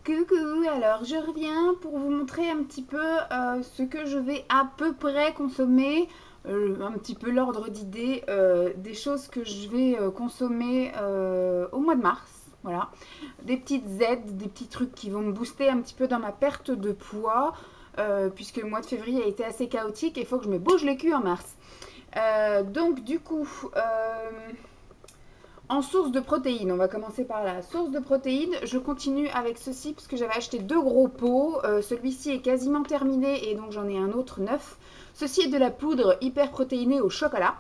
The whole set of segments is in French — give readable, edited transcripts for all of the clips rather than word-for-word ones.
Coucou, alors je reviens pour vous montrer un petit peu ce que je vais à peu près consommer, un petit peu l'ordre d'idée des choses que je vais consommer au mois de mars. Voilà, des petites aides, des petits trucs qui vont me booster un petit peu dans ma perte de poids, puisque le mois de février a été assez chaotique et il faut que je me bouge le cul en mars. Donc du coup, en source de protéines, on va commencer par la source de protéines. Je continue avec ceci parce que j'avais acheté deux gros pots. Celui-ci est quasiment terminé et donc j'en ai un autre neuf. Ceci est de la poudre hyper protéinée au chocolat.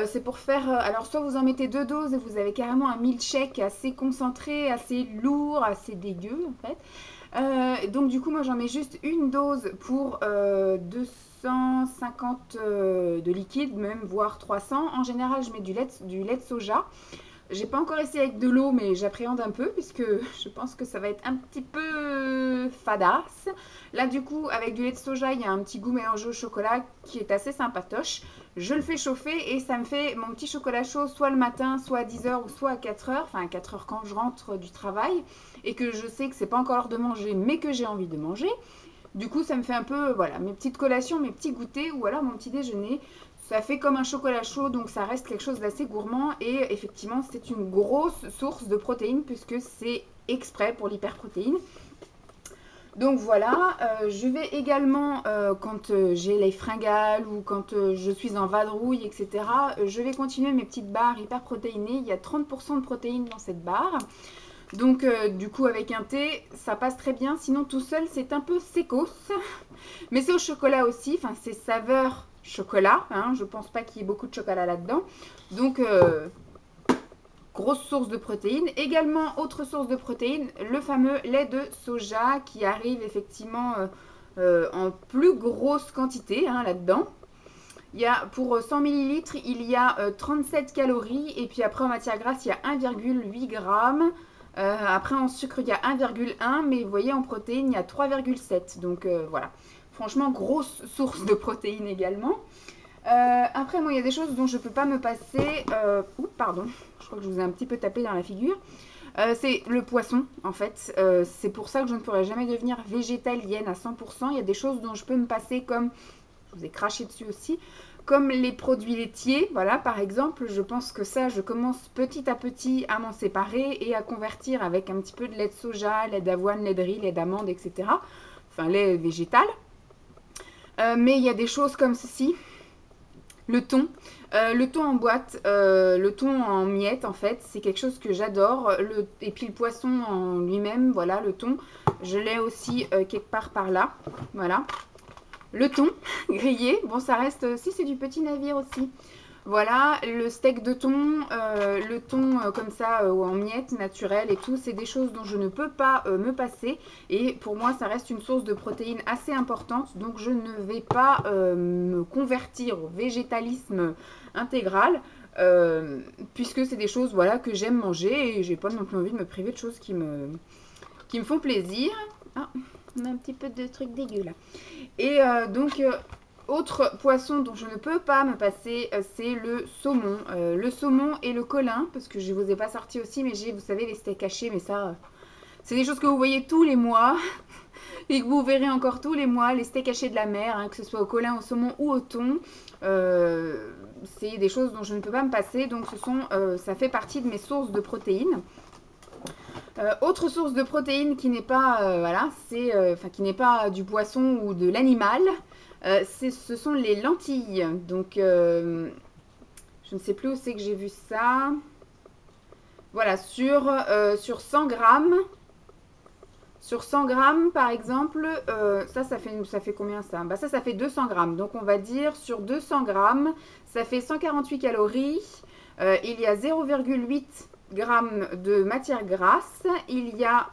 C'est pour faire... alors soit vous en mettez deux doses et vous avez carrément un milkshake assez concentré, assez lourd, assez dégueu en fait. Donc du coup moi j'en mets juste une dose pour 250 de liquide, même voire 300. En général je mets du lait de soja. J'ai pas encore essayé avec de l'eau, mais j'appréhende un peu puisque je pense que ça va être un petit peu fadasse. Là, du coup, avec du lait de soja, il y a un petit goût mélangé au chocolat qui est assez sympatoche. Je le fais chauffer et ça me fait mon petit chocolat chaud soit le matin, soit à 10h ou soit à 4h. Enfin, à 4h quand je rentre du travail et que je sais que c'est pas encore l'heure de manger, mais que j'ai envie de manger. Du coup, ça me fait un peu, voilà, mes petites collations, mes petits goûters ou alors mon petit déjeuner. Ça fait comme un chocolat chaud, donc ça reste quelque chose d'assez gourmand. Et effectivement, c'est une grosse source de protéines puisque c'est exprès pour l'hyperprotéine. Donc voilà, je vais également, quand j'ai les fringales ou quand je suis en vadrouille, etc., je vais continuer mes petites barres hyper protéinées. Il y a 30% de protéines dans cette barre. Donc du coup avec un thé ça passe très bien, sinon tout seul c'est un peu sécos. Mais c'est au chocolat aussi, enfin c'est saveur chocolat, hein. Je pense pas qu'il y ait beaucoup de chocolat là-dedans. Donc grosse source de protéines. Également autre source de protéines, le fameux lait de soja qui arrive effectivement en plus grosse quantité hein, là-dedans. Il y a, pour 100 ml, il y a 37 calories et puis après en matière grasse il y a 1,8 g. Après en sucre il y a 1,1 mais vous voyez en protéines il y a 3,7 donc voilà, franchement grosse source de protéines également. Après moi il y a des choses dont je ne peux pas me passer. Pardon, je crois que je vous ai un petit peu tapé dans la figure. C'est le poisson en fait, c'est pour ça que je ne pourrai jamais devenir végétalienne à 100%. Il y a des choses dont je peux me passer comme, je vous ai craché dessus aussi, comme les produits laitiers, voilà, par exemple, je pense que ça, je commence petit à petit à m'en séparer et à convertir avec un petit peu de lait de soja, lait d'avoine, lait de riz, lait d'amande, etc. Enfin, lait végétal. Mais il y a des choses comme ceci. Le thon en boîte, le thon en miettes, en fait, c'est quelque chose que j'adore. Et puis le poisson en lui-même, voilà, le thon, je l'ai aussi quelque part par là, voilà. Le thon grillé, bon ça reste, si c'est du petit navire aussi. Voilà, le steak de thon, le thon comme ça en miettes naturelles et tout, c'est des choses dont je ne peux pas me passer. Et pour moi, ça reste une source de protéines assez importante. Donc je ne vais pas me convertir au végétalisme intégral. Puisque c'est des choses voilà, que j'aime manger et j'ai pas non plus envie de me priver de choses qui me font plaisir. Ah, on a un petit peu de trucs dégueux là. Et donc, autre poisson dont je ne peux pas me passer, c'est le saumon. Le saumon et le colin, parce que je ne vous ai pas sorti aussi, mais j'ai, vous savez, les steaks hachés, mais ça, c'est des choses que vous voyez tous les mois. Et que vous verrez encore tous les mois, les steaks hachés de la mer, hein, que ce soit au colin, au saumon ou au thon. C'est des choses dont je ne peux pas me passer, donc ça fait partie de mes sources de protéines. Autre source de protéines qui n'est pas, voilà, qui n'est pas du poisson ou de l'animal, ce sont les lentilles. Donc, je ne sais plus où c'est que j'ai vu ça. Voilà, sur 100 grammes. Sur 100 grammes, par exemple, ça fait combien ça? Bah ça fait 200 grammes. Donc, on va dire sur 200 grammes, ça fait 148 calories. Il y a 0,8 grammes de matière grasse, il y a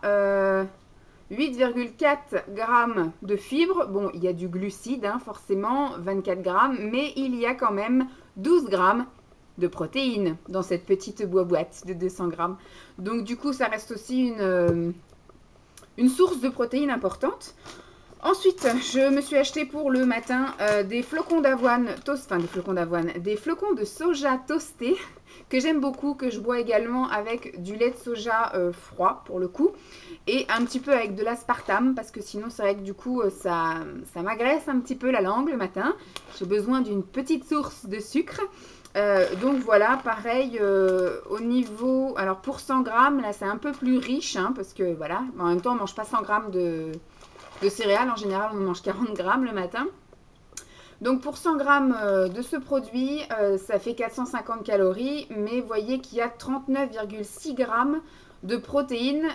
8,4 grammes de fibres, bon il y a du glucide hein, forcément, 24 grammes, mais il y a quand même 12 grammes de protéines dans cette petite boîte de 200 grammes. Donc du coup ça reste aussi une source de protéines importante. Ensuite, je me suis acheté pour le matin des flocons d'avoine des flocons de soja toastés que j'aime beaucoup, que je bois également avec du lait de soja froid pour le coup. et un petit peu avec de l'aspartame parce que sinon c'est vrai que du coup ça m'agresse un petit peu la langue le matin. J'ai besoin d'une petite source de sucre. Donc voilà, pareil au niveau, alors pour 100 grammes, là c'est un peu plus riche hein, parce que voilà, en même temps on ne mange pas 100 grammes de céréales, en général on mange 40 grammes le matin. Donc pour 100 grammes de ce produit, ça fait 450 calories, mais vous voyez qu'il y a 39,6 grammes de protéines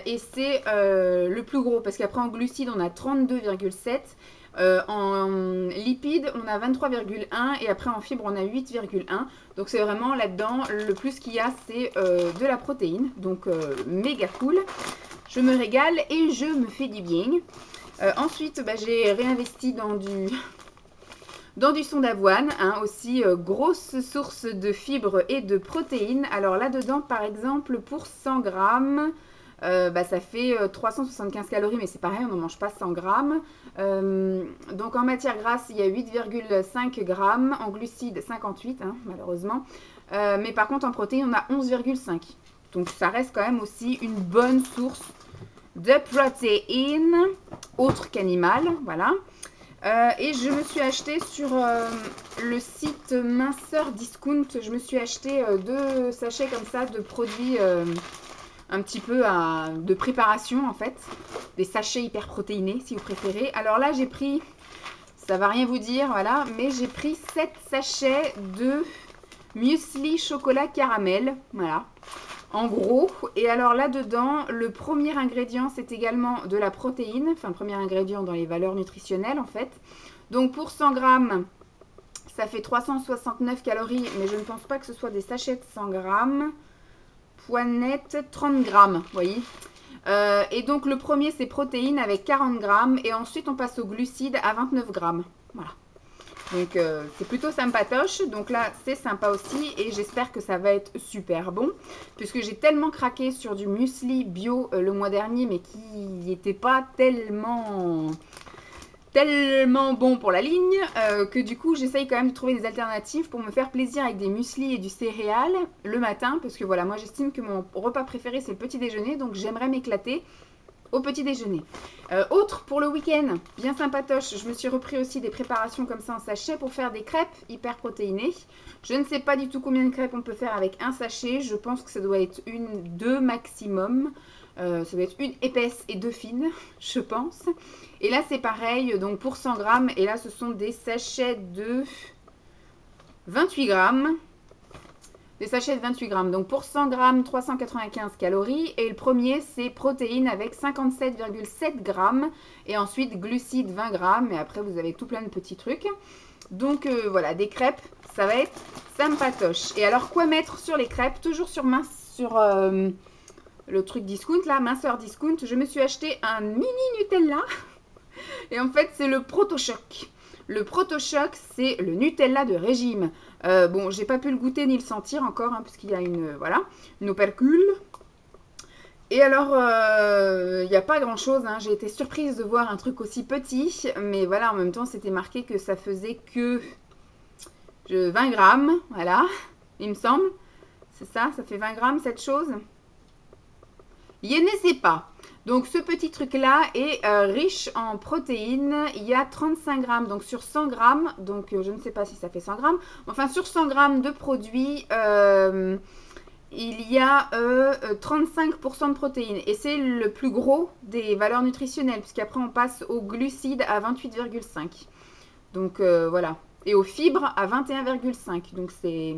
et c'est le plus gros parce qu'après en glucides on a 32,7, en lipides on a 23,1 et après en fibres on a 8,1. Donc c'est vraiment là-dedans le plus qu'il y a c'est de la protéine, donc méga cool. Je me régale et je me fais du bien. Ensuite j'ai réinvesti dans du son d'avoine, hein, aussi grosse source de fibres et de protéines. Alors là-dedans, par exemple, pour 100 grammes, ça fait 375 calories, mais c'est pareil, on n'en mange pas 100 grammes. Donc en matière grasse, il y a 8,5 grammes, en glucides 58, hein, malheureusement. Mais par contre, en protéines, on a 11,5. Donc ça reste quand même aussi une bonne source de protéines, autre qu'animal, voilà. Et je me suis acheté sur le site Minceur Discount, je me suis acheté 2 sachets comme ça de produits un petit peu de préparation en fait. Des sachets hyper protéinés si vous préférez. Alors là j'ai pris, ça va rien vous dire, voilà, mais j'ai pris 7 sachets de muesli chocolat caramel, voilà. En gros, et alors là-dedans, le premier ingrédient, c'est également de la protéine, enfin le premier ingrédient dans les valeurs nutritionnelles en fait. Donc pour 100 grammes, ça fait 369 calories, mais je ne pense pas que ce soit des sachets de 100 grammes. Poinette, 30 grammes, vous voyez. Et donc le premier, c'est protéines avec 40 grammes, et ensuite on passe aux glucides à 29 grammes. Voilà. Donc c'est plutôt sympatoche, donc là c'est sympa aussi et j'espère que ça va être super bon puisque j'ai tellement craqué sur du muesli bio le mois dernier mais qui n'était pas tellement bon pour la ligne que du coup j'essaye quand même de trouver des alternatives pour me faire plaisir avec des muesli et du céréal le matin parce que voilà, moi j'estime que mon repas préféré c'est le petit déjeuner, donc j'aimerais m'éclater au petit déjeuner. Autre pour le week-end, bien sympatoche, je me suis repris aussi des préparations comme ça en sachet pour faire des crêpes hyper protéinées. Je ne sais pas du tout combien de crêpes on peut faire avec un sachet, je pense que ça doit être 2 maximum. Ça doit être une épaisse et 2 fines, je pense. Et là c'est pareil, donc pour 100 grammes, et là ce sont des sachets de 28 grammes. Des sachets de 28 grammes. Donc pour 100 grammes, 395 calories. Et le premier, c'est protéines avec 57,7 grammes. Et ensuite, glucides 20 grammes. Et après, vous avez tout plein de petits trucs. Donc voilà, des crêpes, ça va être sympatoche. Et alors, quoi mettre sur les crêpes? Toujours sur le truc discount, là, minceur discount. Je me suis acheté un mini Nutella. Et en fait, c'est le Proto-Choc. Le Proto-Choc, c'est le Nutella de régime. Bon, j'ai pas pu le goûter ni le sentir encore, hein, puisqu'il y a une opercule. Et alors, il n'y a pas grand-chose. Hein. J'ai été surprise de voir un truc aussi petit. Mais voilà, en même temps, c'était marqué que ça faisait que 20 grammes. Voilà, il me semble. C'est ça, ça fait 20 grammes cette chose. Je ne sais pas. Donc ce petit truc là est riche en protéines, il y a 35 grammes, donc sur 100 grammes, donc je ne sais pas si ça fait 100 grammes, enfin sur 100 grammes de produits, il y a 35% de protéines et c'est le plus gros des valeurs nutritionnelles puisqu'après on passe aux glucides à 28,5, donc voilà, et aux fibres à 21,5, donc c'est...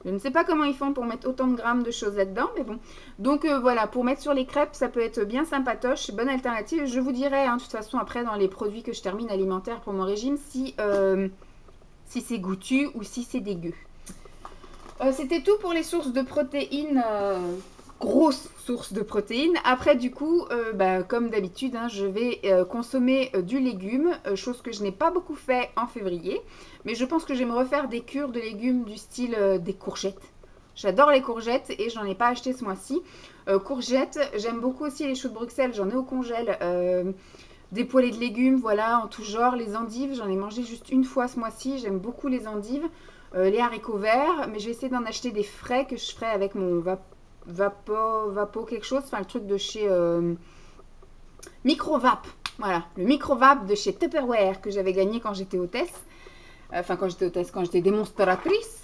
Je ne sais pas comment ils font pour mettre autant de grammes de choses là-dedans, mais bon. Donc voilà, pour mettre sur les crêpes, ça peut être bien sympatoche, bonne alternative. Je vous dirai, hein, de toute façon, après, dans les produits que je termine alimentaires pour mon régime, si c'est goûtu ou si c'est dégueu. C'était tout pour les sources de protéines, grosses sources de protéines. Après, du coup, comme d'habitude, hein, je vais consommer du légume, chose que je n'ai pas beaucoup fait en février. Mais je pense que je vais me refaire des cures de légumes du style des courgettes. J'adore les courgettes et j'en ai pas acheté ce mois-ci. Courgettes, j'aime beaucoup aussi les choux de Bruxelles, j'en ai au congèle. Des poêlées de légumes, voilà, en tout genre. Les endives, j'en ai mangé juste une fois ce mois-ci. J'aime beaucoup les endives. Les haricots verts, mais je vais essayer d'en acheter des frais que je ferai avec mon Vapo quelque chose, enfin le truc de chez Microvap. Voilà, le Microvap de chez Tupperware que j'avais gagné quand j'étais hôtesse. Enfin, quand j'étais démonstratrice.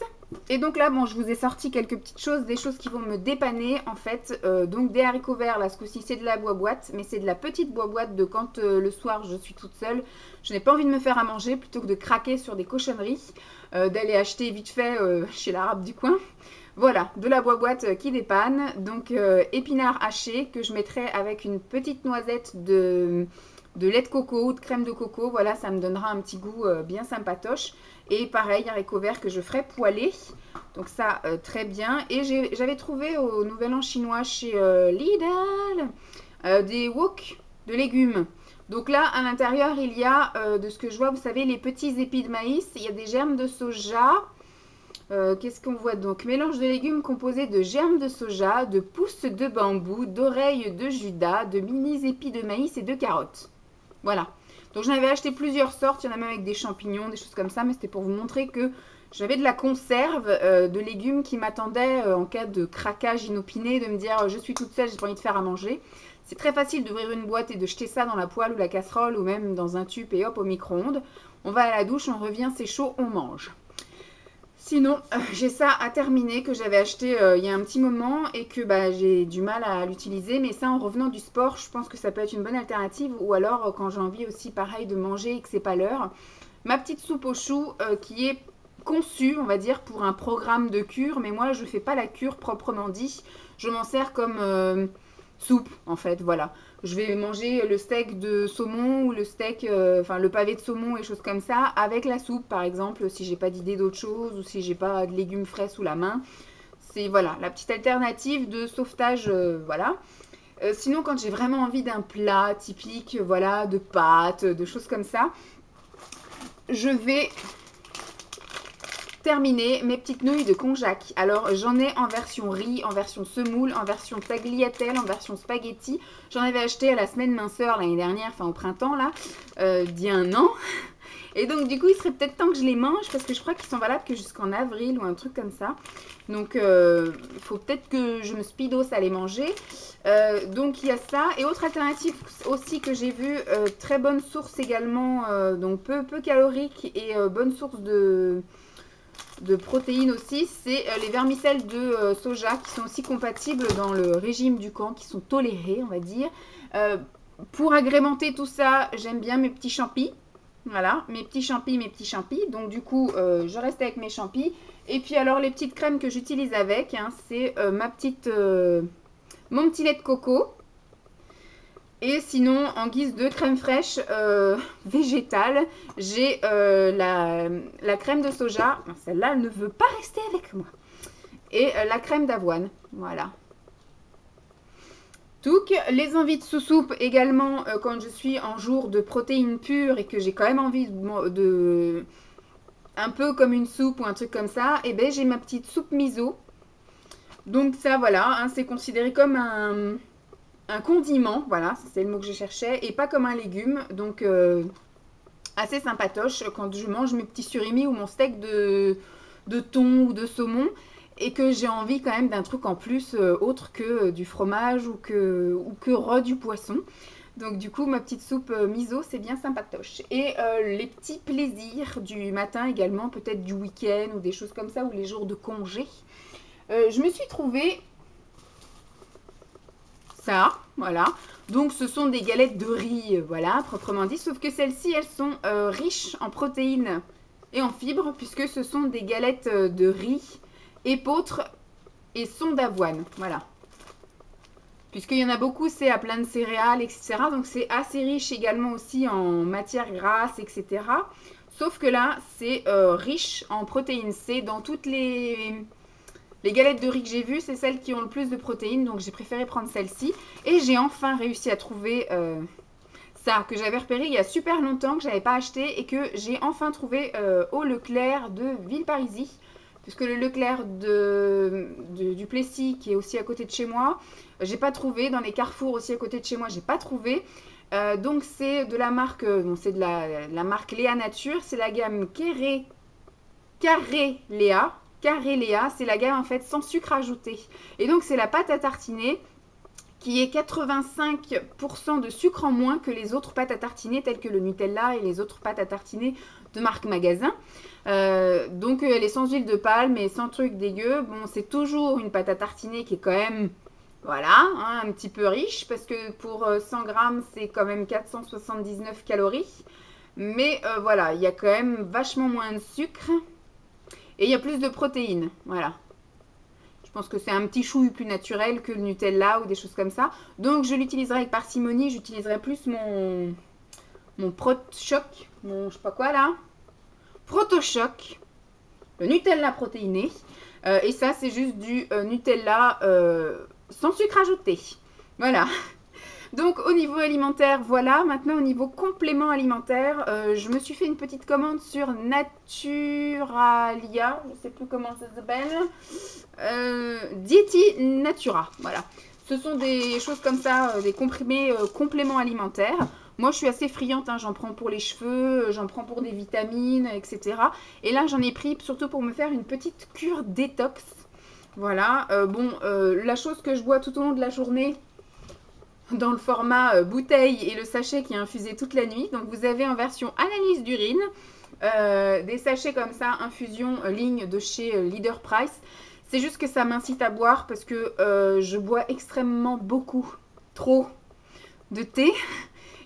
Et donc là, bon, je vous ai sorti quelques petites choses, des choses qui vont me dépanner en fait. Donc des haricots verts, là, ce coup-ci, c'est de la boîte, mais c'est de la petite boîte de quand le soir je suis toute seule. Je n'ai pas envie de me faire à manger plutôt que de craquer sur des cochonneries, d'aller acheter vite fait chez l'arabe du coin. Voilà, de la boîte qui dépanne. Donc épinards hachés que je mettrai avec une petite noisette de lait de coco ou de crème de coco. Voilà, ça me donnera un petit goût bien sympatoche. Et pareil, haricots verts que je ferai poêler. Donc ça, très bien. Et j'avais trouvé au Nouvel An chinois chez Lidl des wok de légumes. Donc là, à l'intérieur, il y a, de ce que je vois, vous savez, les petits épis de maïs. Il y a des germes de soja. Qu'est-ce qu'on voit donc? Mélange de légumes composé de germes de soja, de pousses de bambou, d'oreilles de judas, de mini épis de maïs et de carottes. Voilà. Donc j'en avais acheté plusieurs sortes, il y en a même avec des champignons, des choses comme ça, mais c'était pour vous montrer que j'avais de la conserve de légumes qui m'attendaient en cas de craquage inopiné, de me dire je suis toute seule, j'ai pas envie de faire à manger. C'est très facile d'ouvrir une boîte et de jeter ça dans la poêle ou la casserole ou même dans un tube et hop au micro-ondes. On va à la douche, on revient, c'est chaud, on mange. Sinon, j'ai ça à terminer que j'avais acheté il y a un petit moment et que j'ai du mal à l'utiliser. Mais ça, en revenant du sport, je pense que ça peut être une bonne alternative. Ou alors, quand j'ai envie aussi, pareil, de manger et que c'est pas l'heure. Ma petite soupe aux choux qui est conçue, on va dire, pour un programme de cure. Mais moi, je ne fais pas la cure proprement dit. Je m'en sers comme soupe, en fait, voilà. Je vais manger le steak de saumon ou le steak, enfin le pavé de saumon et choses comme ça avec la soupe par exemple si j'ai pas d'idée d'autre chose ou si j'ai pas de légumes frais sous la main. C'est voilà la petite alternative de sauvetage, voilà. Sinon quand j'ai vraiment envie d'un plat typique, voilà, de pâtes, de choses comme ça, je vais terminer mes petites nouilles de konjac. Alors j'en ai en version riz, en version semoule, en version tagliatelle, en version spaghetti. J'en avais acheté à la semaine minceur l'année dernière, enfin au printemps là, d'il y a un an. Et donc du coup il serait peut-être temps que je les mange parce que je crois qu'ils sont valables que jusqu'en avril ou un truc comme ça. Donc il faut peut-être que je me speedos à les manger. Donc il y a ça. Et autre alternative aussi que j'ai vu, très bonne source également, donc peu calorique et bonne source de protéines aussi, c'est les vermicelles de soja qui sont aussi compatibles dans le régime du camp, qui sont tolérés on va dire. Pour agrémenter tout ça, j'aime bien mes petits champis. Voilà, mes petits champis. Donc du coup, je reste avec mes champis. Et puis alors les petites crèmes que j'utilise avec, hein, c'est mon petit lait de coco. Et sinon, en guise de crème fraîche végétale, j'ai la crème de soja. Celle-là, elle ne veut pas rester avec moi. Et la crème d'avoine. Voilà. Donc, les envies de sous-soupe également, quand je suis en jour de protéines pures et que j'ai quand même envie de un peu comme une soupe ou un truc comme ça, et ben j'ai ma petite soupe miso. Donc ça, voilà, hein, c'est considéré comme un condiment, voilà, c'est le mot que je cherchais, et pas comme un légume, donc assez sympatoche quand je mange mes petits surimi ou mon steak de thon ou de saumon, et que j'ai envie quand même d'un truc en plus autre que du fromage ou que du poisson. Donc du coup, ma petite soupe miso, c'est bien sympatoche. Et les petits plaisirs du matin également, peut-être du week-end ou des choses comme ça, ou les jours de congé. Je me suis trouvée ça, voilà. Donc ce sont des galettes de riz, voilà, proprement dit. Sauf que celles-ci, elles sont riches en protéines et en fibres, puisque ce sont des galettes de riz, épeautre et son d'avoine, voilà. Puisqu'il y en a beaucoup, c'est à plein de céréales, etc. Donc c'est assez riche également aussi en matières grasses, etc. Sauf que là, c'est riche en protéines. C'est dans toutes les galettes de riz que j'ai vues, c'est celles qui ont le plus de protéines. Donc j'ai préféré prendre celle-ci. Et j'ai enfin réussi à trouver ça, que j'avais repéré il y a super longtemps, que je n'avais pas acheté. Et que j'ai enfin trouvé au Leclerc de Villeparisis. Puisque le Leclerc du Plessis, qui est aussi à côté de chez moi, j'ai pas trouvé. Dans les carrefours aussi à côté de chez moi, j'ai pas trouvé. Donc c'est de la marque, c'est de la marque Léa Nature. C'est la gamme Carré Léa. Carrelea. C'est la gamme en fait sans sucre ajouté. Et donc c'est la pâte à tartiner qui est 85% de sucre en moins que les autres pâtes à tartiner telles que le Nutella et les autres pâtes à tartiner de marque Magasin. Donc elle est sans huile de palme et sans truc dégueu. Bon, c'est toujours une pâte à tartiner qui est quand même, voilà, hein, un petit peu riche parce que pour 100 grammes, c'est quand même 479 calories. Mais voilà, il y a quand même vachement moins de sucre et il y a plus de protéines, voilà. Je pense que c'est un petit chouille plus naturel que le Nutella ou des choses comme ça. Donc je l'utiliserai avec parcimonie. J'utiliserai plus mon ProChoc, mon je sais pas quoi là. ProtoChoc, le Nutella protéiné. Et ça c'est juste du Nutella sans sucre ajouté. Voilà. Donc au niveau alimentaire, voilà. Maintenant au niveau complément alimentaire, je me suis fait une petite commande sur Naturalia, je ne sais plus comment ça s'appelle, Dieti Natura, voilà. Ce sont des choses comme ça, des comprimés compléments alimentaires. Moi je suis assez friande, hein, j'en prends pour les cheveux, j'en prends pour des vitamines, etc. Et là j'en ai pris surtout pour me faire une petite cure détox. Voilà, la chose que je bois tout au long de la journée, dans le format bouteille et le sachet qui est infusé toute la nuit. Donc vous avez en version analyse d'urine, des sachets comme ça, infusion ligne de chez Leader Price. C'est juste que ça m'incite à boire parce que je bois extrêmement beaucoup, trop de thé.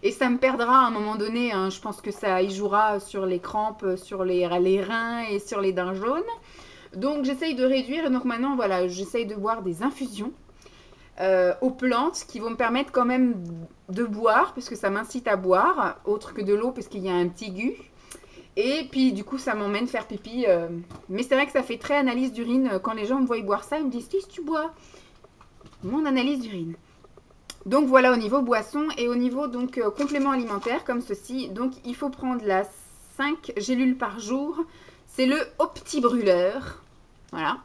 Et ça me perdra à un moment donné, hein. Je pense que ça y jouera sur les crampes, sur les reins et sur les dents jaunes. Donc j'essaye de réduire et donc maintenant voilà, j'essaye de boire des infusions. Aux plantes qui vont me permettre quand même de boire parce que ça m'incite à boire autre que de l'eau parce qu'il y a un petit goût et puis du coup ça m'emmène faire pipi mais c'est vrai que ça fait très analyse d'urine quand les gens me voient boire ça, ils me disent si tu bois mon analyse d'urine. Donc voilà au niveau boisson et au niveau donc complément alimentaire comme ceci. Donc il faut prendre la 5 gélules par jour, c'est le Opti Brûleur, voilà.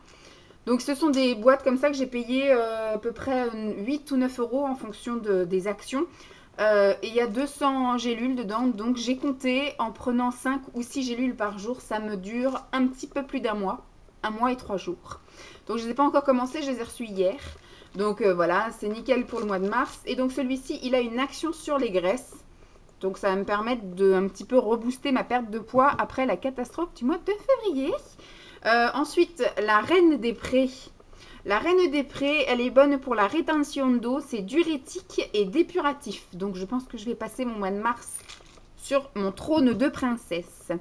Donc ce sont des boîtes comme ça que j'ai payé à peu près 8 ou 9 euros en fonction des actions. Et il y a 200 gélules dedans, donc j'ai compté en prenant 5 ou 6 gélules par jour, ça me dure un petit peu plus d'un mois, 1 mois et 3 jours. Donc je ne les ai pas encore commencé, je les ai reçus hier. Donc voilà, c'est nickel pour le mois de mars. Et donc celui-ci, il a une action sur les graisses. Donc ça va me permettre de un petit peu rebooster ma perte de poids après la catastrophe du mois de février. Ensuite, la Reine des Prés. La Reine des Prés, elle est bonne pour la rétention d'eau. C'est diurétique et dépuratif. Donc, je pense que je vais passer mon mois de mars sur mon trône de princesse.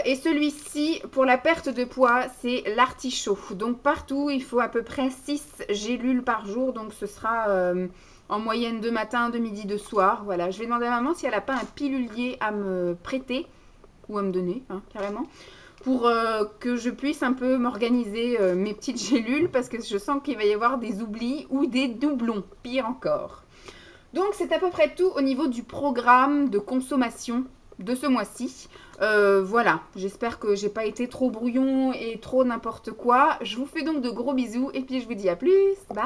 Et celui-ci, pour la perte de poids, c'est l'artichaut. Donc, partout, il faut à peu près 6 gélules par jour. Donc, ce sera en moyenne de matin, de midi, de soir. Voilà, je vais demander à maman si elle n'a pas un pilulier à me prêter ou à me donner, hein, carrément. Pour que je puisse un peu m'organiser mes petites gélules parce que je sens qu'il va y avoir des oublis ou des doublons, pire encore. Donc c'est à peu près tout au niveau du programme de consommation de ce mois-ci. Voilà, j'espère que j'ai pas été trop brouillon et trop n'importe quoi. Je vous fais donc de gros bisous et puis je vous dis à plus, bye!